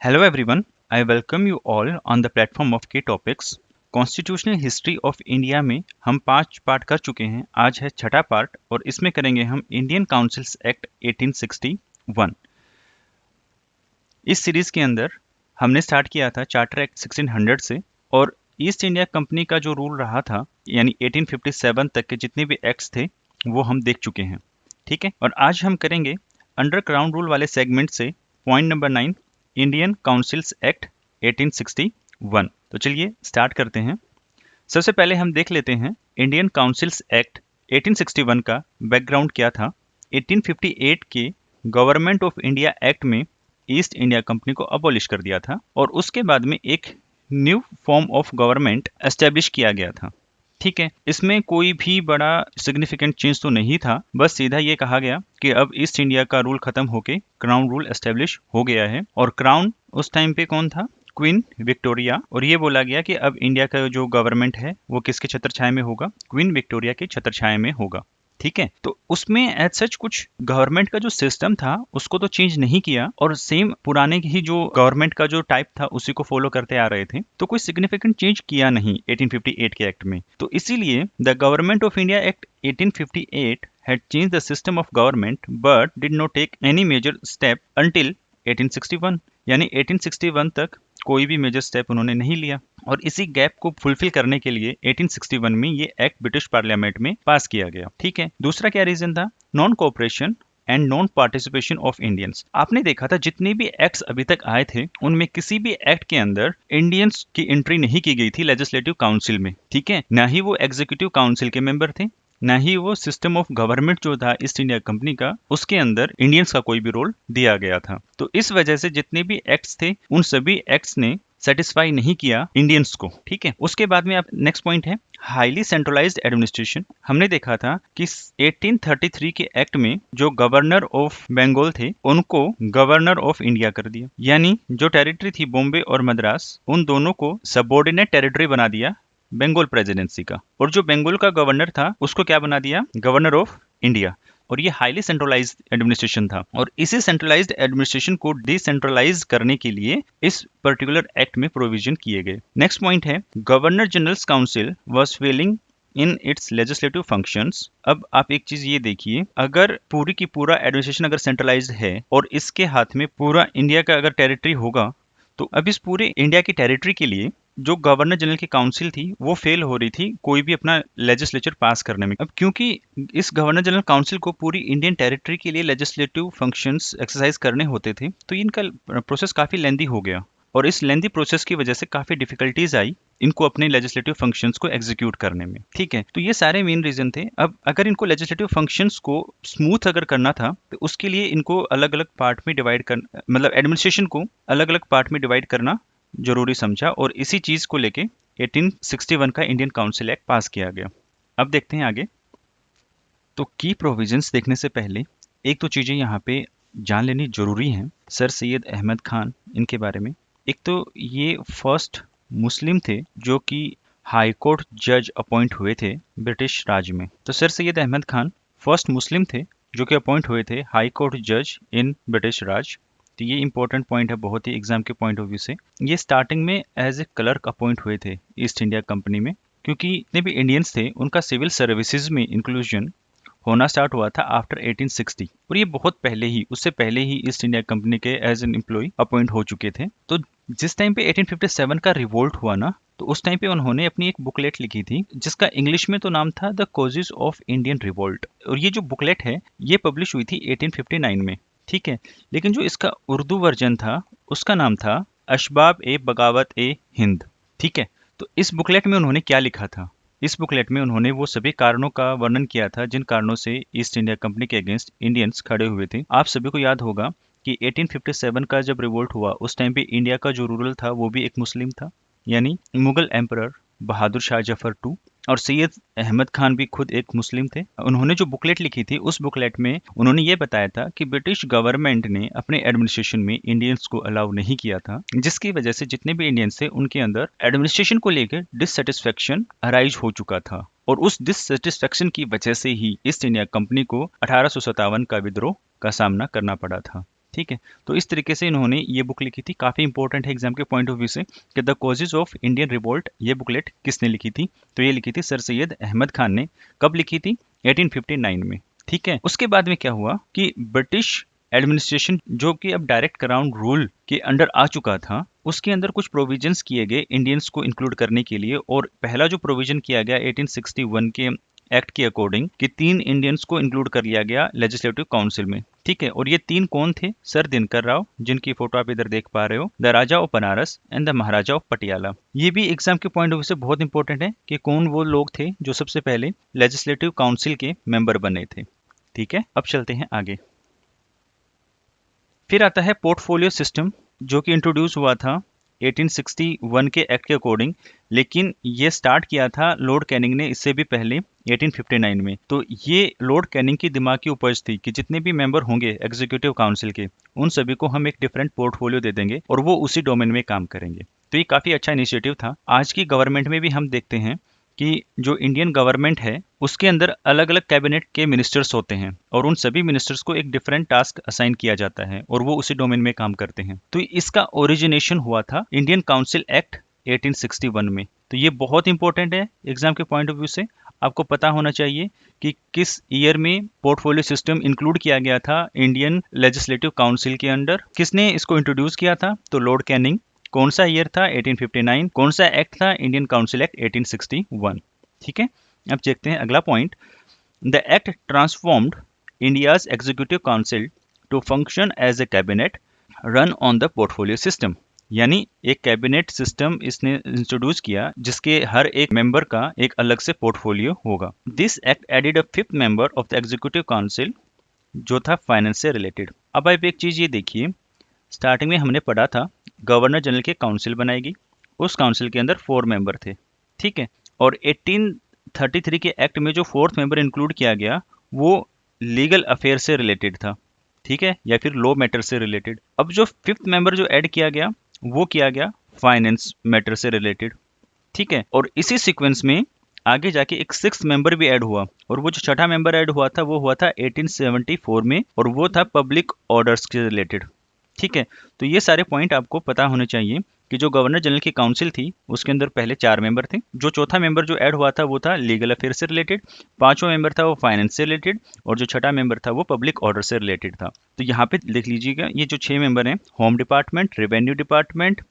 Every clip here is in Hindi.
Hello everyone, I welcome you all on the platform of K Topics. Constitutional history of India में हम 5 पार्ट कर चुके हैं। आज है छठा पार्ट और इसमें करेंगे हम इंडियन काउंसिल्स एक्ट 1861। इस सीरीज के अंदर हमने स्टार्ट किया था चार्टर एक्ट 1600 से और ईस्ट इंडिया कंपनी का जो रूल रहा था यानी 1857 तक के जितने भी एक्ट्स थे वो हम देख चुके हैं। ठीक है, और आज हम करेंगे अंडर क्राउन रूल वाले सेगमेंट से point number 9 Indian councils act 1861। तो चलिए स्टार्ट करते हैं। सबसे पहले हम देख लेते हैं इंडियन काउंसिल्स एक्ट 1861 का बैकग्राउंड क्या था। 1858 के गवर्नमेंट ऑफ इंडिया एक्ट में ईस्ट इंडिया कंपनी को अबॉलिश कर दिया था और उसके बाद में एक new form of government establish किया गया था। ठीक है, इसमें कोई भी बड़ा सिग्निफिकेंट चेंज तो नहीं था, बस सीधा ये कहा गया कि अब ईस्ट इंडिया का रूल खत्म होके क्राउन रूल एस्टेब्लिश हो गया है। और क्राउन उस टाइम पे कौन था? Queen Victoria. और ये बोला गया कि अब इंडिया का जो गवर्नमेंट है वो किसके छत्रछाया में होगा? क्वीन विक्टोरिया के छत्रछाया में होगा। ठीक है, तो उसमें एज सच कुछ गवर्नमेंट का जो सिस्टम था उसको तो चेंज नहीं किया और सेम पुराने ही जो गवर्नमेंट का जो टाइप था उसी को फॉलो करते आ रहे थे, तो कोई सिग्निफिकेंट चेंज किया नहीं 1858 के एक्ट में। तो इसीलिए the government of India act 1858 had changed the system of government but did not take any major step until 1861। यानी 1861 तक कोई भी मेजर स्टेप उन्होंने नहीं लिया और इसी गैप को फुलफिल करने के लिए 1861 में ये एक्ट ब्रिटिश पार्लियामेंट में पास किया गया। ठीक है, दूसरा क्या रीजन था? Non cooperation and non participation of Indians. आपने देखा था जितने भी एक्ट्स अभी तक आए थे उनमें किसी भी एक्ट के अंदर इंडियंस की एंट्री नहीं की गई थी लेजिस्लेटिव काउंसिल में। ठीक है, ना ही वो एग्जीक्यूटिव काउंसिल के मेंबर थे, ना ही वो सिस्टम ऑफ गवर्नमेंट जो था ईस्ट इंडिया कंपनी का उसके अंदर इंडियंस का कोई भी रोल दिया गया था। तो इस वजह से जितने भी एक्ट्स थे उन सभी एक्ट्स ने सेटिस्फाई नहीं किया इंडियंस को। ठीक है, उसके बाद में आप नेक्स्ट पॉइंट है हाईली सेंट्रलाइज्ड एडमिनिस्ट्रेशन। हमने देखा था कि 1833 के एक्ट में जो गवर्नर ऑफ बंगाल थे उनको गवर्नर ऑफ इंडिया कर दिया, यानी जो टेरिटरी थी बॉम्बे और मद्रास उन दोनों को सबऑर्डिनेट टेरिटरी बना दिया बंगाल प्रेसिडेंसी का, और जो बंगाल का गवर्नर था उसको क्या बना दिया? Governor of India. और ये हाईली सेंट्रलाइज्ड एडमिनिस्ट्रेशन था और इसी सेंट्रलाइज्ड एडमिनिस्ट्रेशन को डिसेंट्रलाइज करने के लिए इस पर्टिकुलर एक्ट में प्रोविजन किए गए। नेक्स्ट पॉइंट है governor generals council was Fehling in its legislative functions. अब आप एक चीज ये देखिए, अगर पूरी की पूरा एडमिनिस्ट्रेशन अगर सेंट्रलाइज्ड है और इसके हाथ में पूरा इंडिया का अगर टेरिटरी होगा तो अब इस पूरे इंडिया की टेरिटरी के लिए जो गवर्नर जनरल की काउंसिल थी वो फेल हो रही थी कोई भी अपना लेजिस्लेचर पास करने में। अब क्योंकि इस गवर्नर जनरल काउंसिल को पूरी इंडियन टेरिटरी के लिए लेजिस्लेटिव फंक्शंस एक्सरसाइज करने होते थे, तो इनका प्रोसेस काफी लेंदी हो गया और इस लेंदी प्रोसेस की वजह से काफी डिफिकल्टीज आई इनको अपने लेजिस्लेटिव फंक्शंस को एग्जीक्यूट करने में। ठीक है, तो ये सारे मेन रीजन थे। अब अगर इनको लेजिस्लेटिव फंक्शंस को स्मूथ अगर करना था तो उसके लिए इनको अलग अलग पार्ट में डिवाइड कर, मतलब एडमिनिस्ट्रेशन को अलग अलग पार्ट में डिवाइड करना जरूरी समझा और इसी चीज को लेके 1861 का इंडियन काउंसिल एक्ट पास किया गया। अब देखते हैं आगे। तो की प्रोविजंस देखने से पहले एक तो चीजें यहाँ पे जान लेनी जरूरी हैं सर सैयद अहमद खान इनके बारे में। एक तो ये फर्स्ट मुस्लिम थे जो कि हाई कोर्ट जज अपॉइंट हुए थे ब्रिटिश राज में। तो sir Syed Ahmad Khan first Muslim थे जो कि अपॉइंट हुए थे हाई कोर्ट जज इन ब्रिटिश राज। तो ये इंपॉर्टेंट पॉइंट है बहुत ही एग्जाम के पॉइंट ऑफ व्यू से। ये स्टार्टिंग में एज ए क्लर्क अपॉइंट हुए थे ईस्ट इंडिया कंपनी में, क्योंकि जितने भी इंडियंस थे उनका सिविल सर्विसेज में इंक्लूजन होना स्टार्ट हुआ था आफ्टर 1860 और ये बहुत पहले ही, उससे पहले ही ईस्ट इंडिया कंपनी के एज एन एम्प्लॉय अपॉइंट हो चुके थे। तो जिस टाइम पे 1857 का रिवोल्ट हुआ ना, तो उस टाइम पे उन्होंने अपनी एक बुकलेट लिखी थी जिसका इंग्लिश में तो नाम था the causes of Indian revolt, और ये जो बुकलेट है ये पब्लिश हुई थी 1859 में। ठीक है, लेकिन जो इसका उर्दू वर्जन था उसका नाम था अशबाब ए बगावत ए हिंद। ठीक है, तो इस बुकलेट में उन्होंने क्या लिखा था? इस बुकलेट में उन्होंने वो सभी कारणों का वर्णन किया था जिन कारणों से ईस्ट इंडिया कंपनी के अगेंस्ट इंडियंस खड़े हुए थे। आप सभी को याद होगा कि 1857 का जब रिवोल्ट हुआ उस टाइम पे इंडिया का जो रूरल था वो भी एक मुस्लिम था, यानी मुगल एम्परर बहादुर शाह जफर टू, और सैयद अहमद खान भी खुद एक मुस्लिम थे। उन्होंने जो बुकलेट लिखी थी उस बुकलेट में उन्होंने ये बताया था कि ब्रिटिश गवर्नमेंट ने अपने एडमिनिस्ट्रेशन में इंडियंस को अलाउ नहीं किया था, जिसकी वजह से जितने भी इंडियंस थे उनके अंदर एडमिनिस्ट्रेशन को लेकर डिससेटिस्फेक्शन अराइज हो चुका था और उस डिससेटिस्फेक्शन की वजह से ही ईस्ट इंडिया कंपनी को 1857 का विद्रोह का सामना करना पड़ा था। ठीक है। तो इस तरीके से इन्होंने ये बुक लिखी थी, काफ़ी इंपॉर्टेंट है एग्जाम के पॉइंट ऑफ व्यू से कि the causes of Indian revolt, ये बुकलेट किसने लिखी थी? तो ये लिखी थी सर सैयद अहमद खान ने। कब लिखी थी? 1859 में। ठीक है। उसके बाद में क्या हुआ कि ब्रिटिश एडमिनिस्ट्रेशन जो कि अब डायरेक्ट क्राउन रूल के अंडर आ चुका था, उसके अंदर कुछ प्रोविजंस किए गए इंडियंस को इंक्लूड करने के लिए। और पहला जो प्रोविजन किया गया 1861 के एक्ट के अकॉर्डिंग कि 3 इंडियंस को इंक्लूड कर लिया गया लेजिस्लेटिव काउंसिल में। ठीक है। और ये 3 कौन थे? सर दिनकर राव, जिनकी फोटो आप इधर देख पा रहे हो, the Raja of Banaras and the Maharaja of Patiala. ये भी एग्जाम के पॉइंट ऑफ व्यू से बहुत इंपॉर्टेंट है कि कौन वो लोग थे जो सबसे पहले लेजिस्लेटिव काउंसिल के मेंबर बने थे। ठीक है। अब चलते हैं आगे। फिर आता है पोर्टफोलियो सिस्टम, जो कि इंट्रोड्यूस हुआ था 1861 के एक्ट के अकॉर्डिंग, लेकिन ये स्टार्ट किया था लॉर्ड कैनिंग ने इससे भी पहले 1859 में। तो ये लॉर्ड कैनिंग की दिमाग की उपज थी कि जितने भी मेंबर होंगे एग्जीक्यूटिव काउंसिल के, उन सभी को हम एक डिफरेंट पोर्टफोलियो दे देंगे और वो उसी डोमेन में काम करेंगे। तो ये काफ़ी अच्छा इनिशिएटिव था। आज की गवर्नमेंट में भी हम देखते हैं कि जो इंडियन गवर्नमेंट है उसके अंदर अलग अलग कैबिनेट के मिनिस्टर्स होते हैं और उन सभी मिनिस्टर्स को एक डिफरेंट टास्क असाइन किया जाता है और वो उसी डोमेन में काम करते हैं। तो इसका ओरिजिनेशन हुआ था इंडियन काउंसिल एक्ट 1861 में। तो ये बहुत इंपॉर्टेंट है एग्जाम के पॉइंट ऑफ व्यू से। आपको पता होना चाहिए कि किस ईयर में पोर्टफोलियो सिस्टम इंक्लूड किया गया था इंडियन लेजिस्लेटिव काउंसिल के अंडर। किसने इसको इंट्रोड्यूस किया था? तो लॉर्ड कैनिंग। कौन सा ईयर था? 1859। कौन सा एक्ट था? Indian council act 1861। ठीक है। अब देखते हैं अगला point. The act transformed India's executive council to function as a cabinet run on the portfolio system. यानी एक कैबिनेट सिस्टम इसने इंट्रोड्यूस किया जिसके हर एक मेंबर का एक अलग से पोर्टफोलियो होगा। This act added a 5th member of the executive council, जो था फाइनेंस से रिलेटेड। अब आप एक चीज ये देखिए, स्टार्टिंग में हमने पढ़ा था गवर्नर जनरल की काउंसिल बनाएगी, उस काउंसिल के अंदर 4 मेंबर थे। ठीक है। और 1833 के एक्ट में जो 4th मेंबर इंक्लूड किया गया वो लीगल अफेयर से रिलेटेड था। ठीक है। या फिर लॉ मैटर से रिलेटेड। अब जो 5th मेंबर जो ऐड किया गया वो किया गया फाइनेंस मैटर से रिलेटेड। ठीक है। और इसी सीक्वेंस में आगे जाके एक 6th मेंबर भी ऐड हुआ और वो जो छठा मेंबर ऐड हुआ था वो हुआ था 1874 में और वो था पब्लिक ऑर्डर्स के रिलेटेड। ठीक है। तो ये सारे पॉइंट आपको पता होने चाहिए कि जो गवर्नर जनरल की काउंसिल थी उसके अंदर पहले 4 मेंबर थे। जो चौथा मेंबर जो ऐड हुआ था वो था लीगल अफेयर से रिलेटेड, 5वां मेंबर था वो फाइनेंस से रिलेटेड और जो छठा मेंबर था वो पब्लिक ऑर्डर से रिलेटेड था। तो यहाँ पे लिख लीजिएगा ये जो 6 मेंबर हैं, home department, revenue department,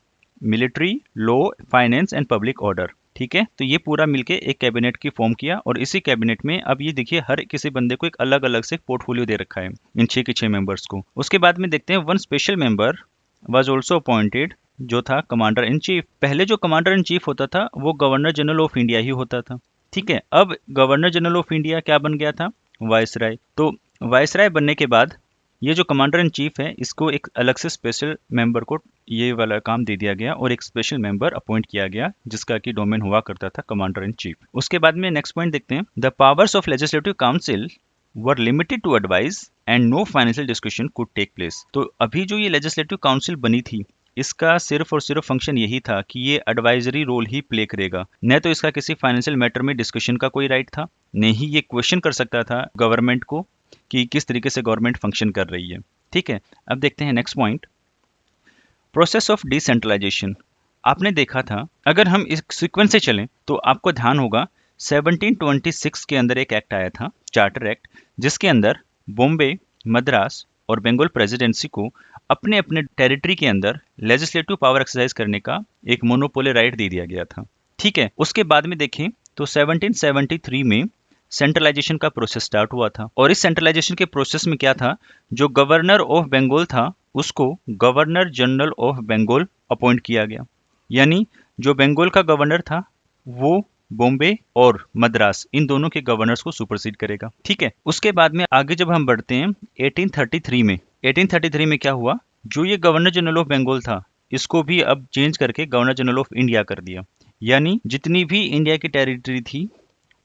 military, law, finance and public order. ठीक है। तो ये पूरा मिलके एक कैबिनेट की फॉर्म किया और इसी कैबिनेट में अब ये देखिए हर किसी बंदे को एक अलग अलग से पोर्टफोलियो दे रखा है इन 6 के 6 मेंबर्स को। उसके बाद में देखते हैं one special member was also appointed, जो था कमांडर इन चीफ। पहले जो कमांडर इन चीफ होता था वो गवर्नर जनरल ऑफ इंडिया ही होता था। ठीक है। अब गवर्नर जनरल ऑफ इंडिया क्या बन गया था? वायसराय। तो वायसराय बनने के बाद ये जो कमांडर इन चीफ है इसको एक अलग से स्पेशल मेंबर को ये वाला काम दे दिया गया और एक स्पेशल मेंबर अपॉइंट किया गया जिसका कि डोमेन हुआ करता था कमांडर इन चीफ। उसके बाद में नेक्स्ट पॉइंट देखते हैं। The powers of legislative council were limited to advise and no financial discussion could take place. तो अभी जो ये लेजिस्लेटिव काउंसिल बनी थी इसका सिर्फ और सिर्फ फंक्शन यही था कि ये एडवाइजरी रोल ही प्ले करेगा, न तो इसका किसी फाइनेंशियल मैटर में डिस्कशन का कोई राइट था, न ही ये क्वेश्चन कर सकता था गवर्नमेंट को कि किस तरीके से गवर्नमेंट फंक्शन कर रही है। ठीक है। अब देखते हैं next point, process of decentralisation. आपने देखा था अगर हम इस सीक्वेंस से चलें तो आपको ध्यान होगा 1726 के अंदर एक एक्ट आया था, चार्टर एक्ट, जिसके अंदर बॉम्बे, मद्रास और बंगाल प्रेसिडेंसी को अपने अपने टेरिटरी के अंदर लेजिस्लेटिव पावर एक्सरसाइज करने का एक मोनोपोली राइट दे दिया गया था। ठीक है। उसके बाद में देखें तो 1773 में सेंट्रलाइजेशन का प्रोसेस स्टार्ट हुआ था और इस सेंट्रलाइजेशन के प्रोसेस में क्या था, जो गवर्नर ऑफ बंगाल था उसको governor general of Bengal appoint किया गया। यानी जो बंगाल का गवर्नर था वो बॉम्बे और मद्रास इन दोनों के गवर्नर्स को सुपरसीड करेगा। ठीक है। उसके बाद में आगे जब हम बढ़ते हैं 1833 में क्या हुआ, जो ये गवर्नर जनरल ऑफ बंगाल था इसको भी अब चेंज करके गवर्नर जनरल ऑफ इंडिया कर दिया। यानी जितनी भी इंडिया की टेरिटरी थी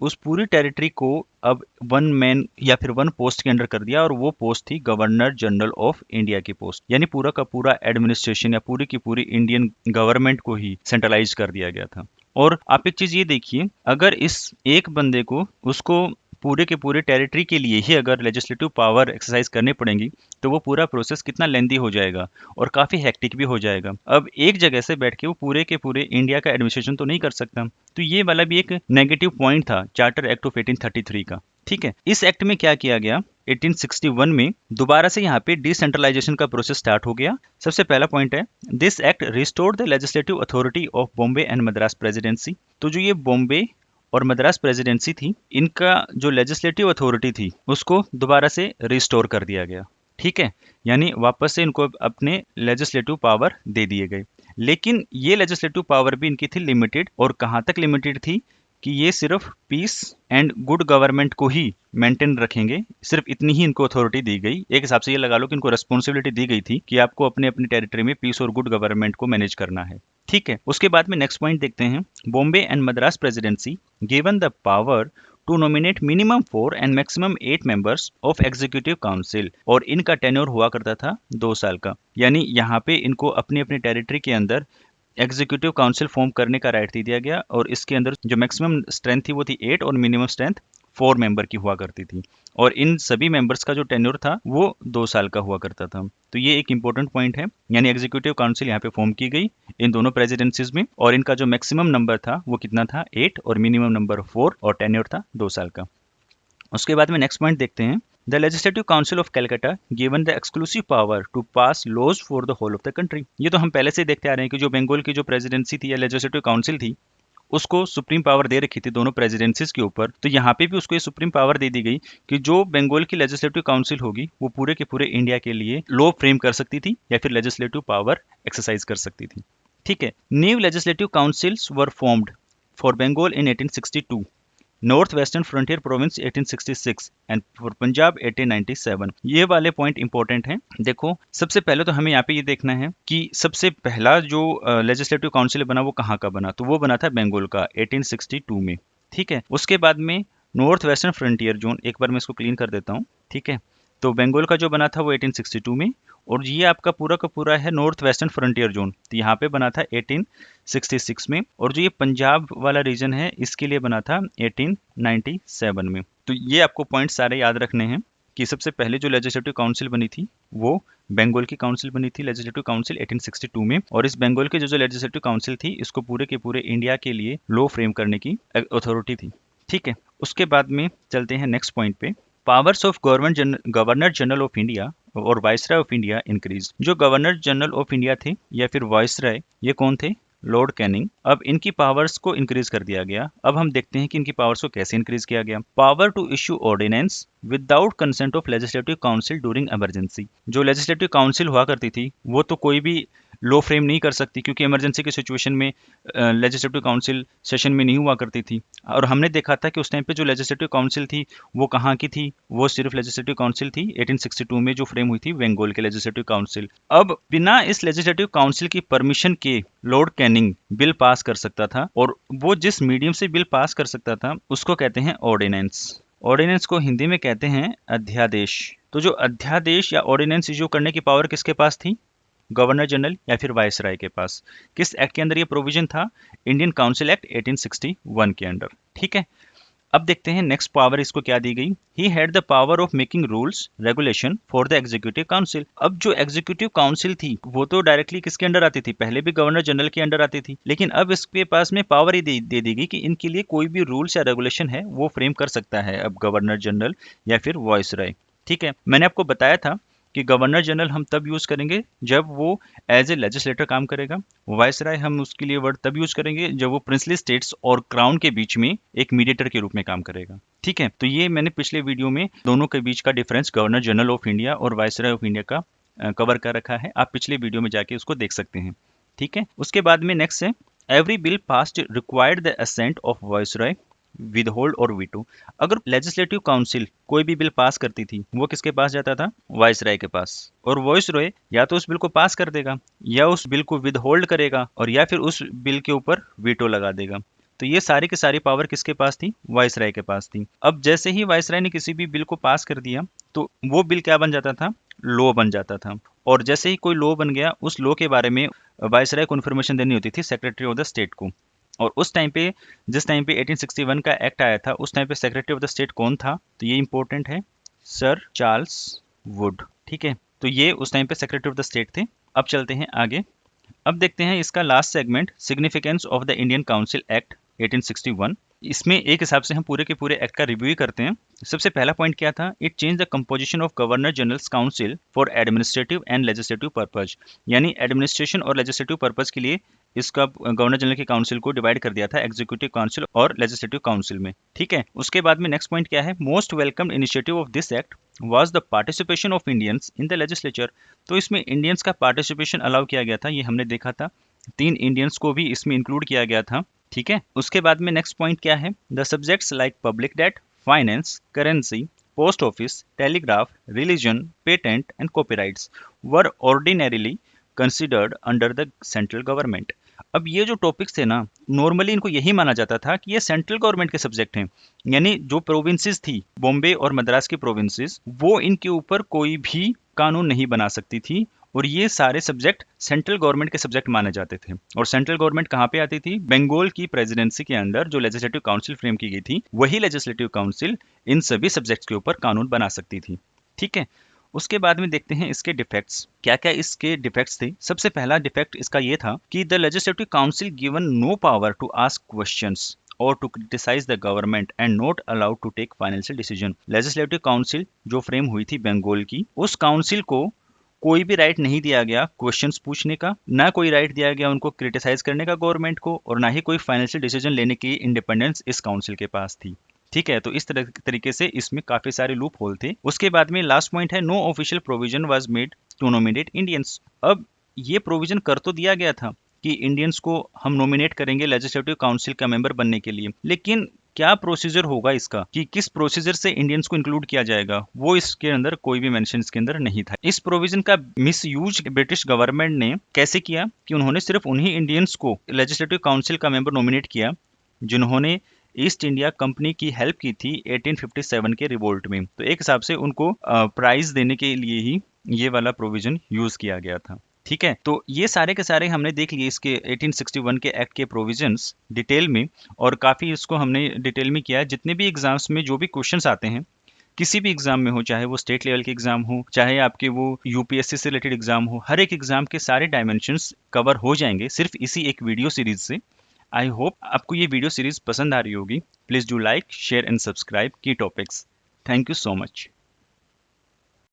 उस पूरी टेरिटरी को अब वन मैन या फिर वन पोस्ट के अंडर कर दिया और वो पोस्ट थी गवर्नर जनरल ऑफ इंडिया की पोस्ट। यानी पूरा का पूरा एडमिनिस्ट्रेशन या पूरी की पूरी इंडियन गवर्नमेंट को ही सेंट्रलाइज कर दिया गया था। और आप एक चीज ये देखिए, अगर इस एक बंदे को उसको पूरे के पूरे टेरिटरी के लिए ही अगर लेजिस्लेटिव पावर एक्सरसाइज करनी पड़ेंगी तो वो पूरा प्रोसेस कितना लेंदी हो जाएगा और काफ़ी हेक्टिक भी हो जाएगा। अब एक जगह से बैठ के वो पूरे के पूरे इंडिया का एडमिनिस्ट्रेशन तो नहीं कर सकता। तो ये वाला भी एक नेगेटिव पॉइंट था चार्टर एक्ट ऑफ 1833 का। ठीक है, इस एक्ट में क्या किया गया, 1861 में दोबारा से यहाँ पे डिसेंट्रलाइजेशन का प्रोसेस स्टार्ट हो गया। सबसे पहला पॉइंट है, this act restored the legislative authority of Bombay and Madras presidency. तो जो ये बॉम्बे और मद्रास प्रेसिडेंसी थी, इनका जो लेजिस्लेटिव अथॉरिटी थी उसको दोबारा से रिस्टोर कर दिया गया। ठीक है, यानी वापस से इनको अपने लेजिस्लेटिव पावर दे दिए गए। लेकिन ये लेजिस्लेटिव पावर भी इनकी थी लिमिटेड, और कहाँ तक लिमिटेड थी कि ये सिर्फ पीस एंड गुड गवर्नमेंट को ही मेंटेन रखेंगे, सिर्फ इतनी ही इनको अथॉरिटी दी गई। एक हिसाब से ये लगा लो कि इनको रिस्पॉन्सिबिलिटी दी गई थी कि आपको अपने अपने टेरिटरी में पीस और गुड गवर्नमेंट को मैनेज करना है। ठीक है, उसके बाद में नेक्स्ट पॉइंट देखते हैं, Bombay and Madras presidency given the power to nominate minimum 4 and maximum 8 members of executive council, और इनका टेन्योर हुआ करता था 2 साल का। यानी यहाँ पे इनको अपनी अपनी टेरिटरी के अंदर एग्जीक्यूटिव काउंसिल फॉर्म करने का राइट दे दिया गया, और इसके अंदर जो मैक्सिमम स्ट्रेंथ थी वो थी 8 और मिनिमम स्ट्रेंथ 4 मेंबर की हुआ करती थी, और इन सभी मेंबर्स का जो टेन्योर था वो 2 साल का हुआ करता था। तो ये एक इंपॉर्टेंट पॉइंट है, यानी एग्जीक्यूटिव काउंसिल यहाँ पे फॉर्म की गई इन दोनों प्रेसिडेंसीज में, और इनका जो मैक्सिमम नंबर था वो कितना था, 8, और मिनिमम नंबर 4, और टेन्योर था 2 साल का। उसके बाद में नेक्स्ट पॉइंट देखते हैं, the legislative council of Calcutta given the exclusive power to pass laws for the whole of the country. ये तो हम पहले से देखते आ रहे हैं कि जो बंगाल की जो प्रेसिडेंसी थी या लेजिस्लेटिव काउंसिल थी उसको सुप्रीम पावर दे रखी थी दोनों प्रेसिडेंसीज के ऊपर। तो यहाँ पे भी उसको ये सुप्रीम पावर दे दी गई कि जो बंगाल की लेजिस्लेटिव काउंसिल होगी वो पूरे के पूरे इंडिया के लिए लॉ फ्रेम कर सकती थी या फिर लेजिस्लेटिव पावर एक्सरसाइज कर सकती थी। ठीक है, new legislative councils were formed for Bengal in 1862, North Western Frontier Province 1866 and for Punjab 1897। ये वाले पॉइंट इंपॉर्टेंट हैं। देखो, सबसे पहले तो हमें यहाँ पे ये देखना है कि सबसे पहला जो लेजिस्लेटिव काउंसिल बना वो कहाँ का बना, तो वो बना था बंगाल का 1862 में। ठीक है, उसके बाद में नॉर्थ वेस्टर्न फ्रंटियर जोन, एक बार मैं इसको क्लीन कर देता हूँ। ठीक है, तो बंगाल का जो बना था वो 1862 में, और ये आपका पूरा का पूरा है नॉर्थ वेस्टर्न फ्रंटियर जोन, तो यहाँ पे बना था 1866 में, और जो ये पंजाब वाला रीजन है इसके लिए बना था 1897 में। तो ये आपको पॉइंट सारे याद रखने हैं कि सबसे पहले जो लेजिस्लेटिव काउंसिल बनी थी वो बंगाल की काउंसिल बनी थी, लेजिस्लेटिव काउंसिल 1862 में, और इस बंगाल की जो लेजिस्लेटिव काउंसिल थी इसको पूरे के पूरे इंडिया के लिए लॉ फ्रेम करने की अथॉरिटी थी। ठीक है, उसके बाद में चलते हैं नेक्स्ट पॉइंट पे, powers of governor general of India और वाइसराय ऑफ इंडिया इंक्रीज। जो गवर्नर जनरल ऑफ इंडिया थे या फिर वाइसराय, ये कौन थे, लॉर्ड कैनिंग। अब इनकी पावर्स को इंक्रीज कर दिया गया। अब हम देखते हैं कि इनकी पावर्स को कैसे इंक्रीज किया गया। Power to issue ordinance without consent of legislative council during emergency. जो लेजिस्लेटिव काउंसिल हुआ करती थी वो तो कोई भी लॉ फ्रेम नहीं कर सकती, क्योंकि इमरजेंसी की सिचुएशन में लेजिस्लेटिव काउंसिल सेशन में नहीं हुआ करती थी। और हमने देखा था कि उस टाइम पे जो लेजिस्लेटिव काउंसिल थी वो कहाँ की थी, वो सिर्फ लेजिस्लेटिव काउंसिल थी 1862 में जो फ्रेम हुई थी बंगाल के लेजिस्लेटिव काउंसिल। अब बिना इस लेजिस्लेटिव काउंसिल की परमिशन के लॉर्ड कैनिंग बिल पास कर सकता था, और वो जिस मीडियम से बिल पास कर सकता था उसको कहते हैं ऑर्डिनेंस। ऑर्डिनेंस को हिंदी में कहते हैं अध्यादेश। तो जो अध्यादेश या ऑर्डिनेंस इशू करने की पावर किसके पास थी, गवर्नर जनरल या फिर वाइसराय के पास। किस एक्ट के अंदर ये प्रोविजन था, इंडियन काउंसिल एक्ट 1861 के अंडर। ठीक है, अब देखते हैं नेक्स्ट पावर इसको क्या दी गई। He had the power of making rules regulation for the executive council. अब जो एग्जीक्यूटिव काउंसिल थी वो तो डायरेक्टली किसके अंडर आती थी, पहले भी गवर्नर जनरल के अंडर आती थी, लेकिन अब इसके पास में पावर ही दे दी गई कि इनके लिए कोई भी रूल्स या रेगुलेशन है वो फ्रेम कर सकता है अब गवर्नर जनरल या फिर वाइसराय। ठीक है, मैंने आपको बताया था कि गवर्नर जनरल हम तब यूज करेंगे जब वो एज ए लेजिस्लेटर काम करेगा, वाइसराय हम उसके लिए वर्ड तब यूज करेंगे जब वो प्रिंसली स्टेट्स और क्राउन के बीच में एक मीडिएटर के रूप में काम करेगा। ठीक है, तो ये मैंने पिछले वीडियो में दोनों के बीच का difference governor general of India और वाइसराय ऑफ इंडिया का कवर कर रखा है, आप पिछले वीडियो में जाके उसको देख सकते हैं। ठीक है, उसके बाद में नेक्स्ट है, every bill passed required the assent of viceroy, with hold और वीटो। अगर लेजिस्लेटिव काउंसिल कोई भी बिल पास करती थी वो किसके पास जाता था, वाइसराय के पास, और वाइसराय या तो उस बिल को पास कर देगा या उस बिल को विद होल्ड करेगा और या फिर उस बिल के ऊपर वीटो लगा देगा। तो ये सारी की सारी पावर किसके पास थी, वाइसराय के पास थी। अब जैसे ही वाइसराय ने किसी भी बिल को पास कर दिया तो वो बिल क्या बन जाता था, लॉ बन जाता था, और जैसे ही कोई लॉ बन गया उस लॉ के बारे में वाइसराय को इन्फॉर्मेशन देनी होती थी सेक्रेटरी ऑफ द स्टेट को, और उस टाइम पे, जिस टाइम पे 1861 का एक्ट आया था, उस टाइम पे सेक्रेटरी ऑफ द स्टेट कौन था? तो ये इंपॉर्टेंट है, सर चार्ल्स वुड। ठीक है, तो ये उस टाइम पे सेक्रेटरी ऑफ द स्टेट थे। अब चलते हैं आगे। अब देखते हैं इसका last segment, significance of the Indian council act 1861। इसमें एक हिसाब से हम पूरे के पूरे एक्ट का रिव्यू ही करते हैं। सबसे पहला पॉइंट क्या था? It change the composition of governor generals council for administrative and legislative purpose. यानी एडमिनिस्ट्रेशन और लेजिस्लेटिव पर्पज के लिए इसका गवर्नर जनरल की काउंसिल को डिवाइड कर दिया था एग्जीक्यूटिव काउंसिल और लेजिस्लेटिव काउंसिल में। ठीक है, उसके बाद में नेक्स्ट पॉइंट क्या है? Most welcome initiative of this act was the participation of Indians in the legislature. तो इसमें इंडियंस का पार्टिसिपेशन अलाउ किया गया था, ये हमने देखा था। 3 इंडियंस को भी इसमें इंक्लूड किया गया था। ठीक है, उसके बाद में नेक्स्ट पॉइंट क्या है? The subjects like public debt, finance, currency, post office, telegraph, religion, patent and copyrights were ordinarily considered under the central government. अब ये जो टॉपिक्स थे ना, नॉर्मली इनको यही माना जाता था कि ये सेंट्रल गवर्नमेंट के सब्जेक्ट हैं। यानी जो प्रोविंसेस थी, बॉम्बे और मद्रास की प्रोविंसेस, वो इनके ऊपर कोई भी कानून नहीं बना सकती थी, और ये सारे सब्जेक्ट सेंट्रल गवर्नमेंट के सब्जेक्ट माने जाते थे। और सेंट्रल गवर्नमेंट कहाँ पे आती थी? बंगाल की प्रेसिडेंसी के अंदर जो लेजिस्लेटिव काउंसिल फ्रेम की गई थी, वही लेजिस्लेटिव काउंसिल इन सभी सब्जेक्ट्स के ऊपर कानून बना सकती थी। ठीक है, उसके बाद में देखते हैं इसके डिफेक्ट्स। क्या क्या इसके डिफेक्ट्स थे? सबसे पहला डिफेक्ट इसका ये था कि the legislative council given no power to ask questions और to criticise the government and not allowed to take financial decision. Legislative council जो फ्रेम हुई थी बंगाल की, उस काउंसिल को कोई भी राइट नहीं दिया गया क्वेश्चंस पूछने का, ना कोई राइट दिया गया उनको क्रिटिसाइज करने का गवर्नमेंट को, और ना ही कोई फाइनेंशियल डिसीजन लेने की इंडिपेंडेंस इस काउंसिल के पास थी। ठीक है, तो इस तरीके से इसमें काफी सारे लूप होल थे। उसके बाद में लास्ट पॉइंट है, no official provision was made to nominate Indians. अब ये प्रोविजन कर तो दिया गया था कि इंडियंस को हम नॉमिनेट करेंगे लेजिस्लेटिव काउंसिल का मेंबर बनने के लिए, लेकिन क्या प्रोसीजर होगा इसका, कि किस प्रोसीजर से इंडियंस को इंक्लूड किया जाएगा, वो इसके अंदर कोई भी मेंशन इसके अंदर नहीं था। इस प्रोविजन का मिस यूज ब्रिटिश गवर्नमेंट ने कैसे किया कि उन्होंने सिर्फ उन्हीं इंडियंस को लेजिस्लेटिव काउंसिल का मेंबर नॉमिनेट किया जिन्होंने ईस्ट इंडिया कंपनी की हेल्प की थी 1857 के रिवोल्ट में। तो एक हिसाब से उनको प्राइज देने के लिए ही ये वाला प्रोविजन यूज किया गया था। ठीक है, तो ये सारे के सारे हमने देख लिए इसके 1861 के एक्ट के प्रोविजंस डिटेल में, और काफ़ी इसको हमने डिटेल में किया है। जितने भी एग्जाम्स में जो भी क्वेश्चंस आते हैं, किसी भी एग्जाम में हो, चाहे वो स्टेट लेवल के एग्जाम हो, चाहे आपके वो यूपीएससी से रिलेटेड एग्जाम हो, हर एक एग्जाम के सारे डायमेंशंस कवर हो जाएंगे सिर्फ इसी एक वीडियो सीरीज से। आई होप आपको ये वीडियो सीरीज पसंद आ रही होगी। Please do like, share and subscribe की topics. Thank you so much.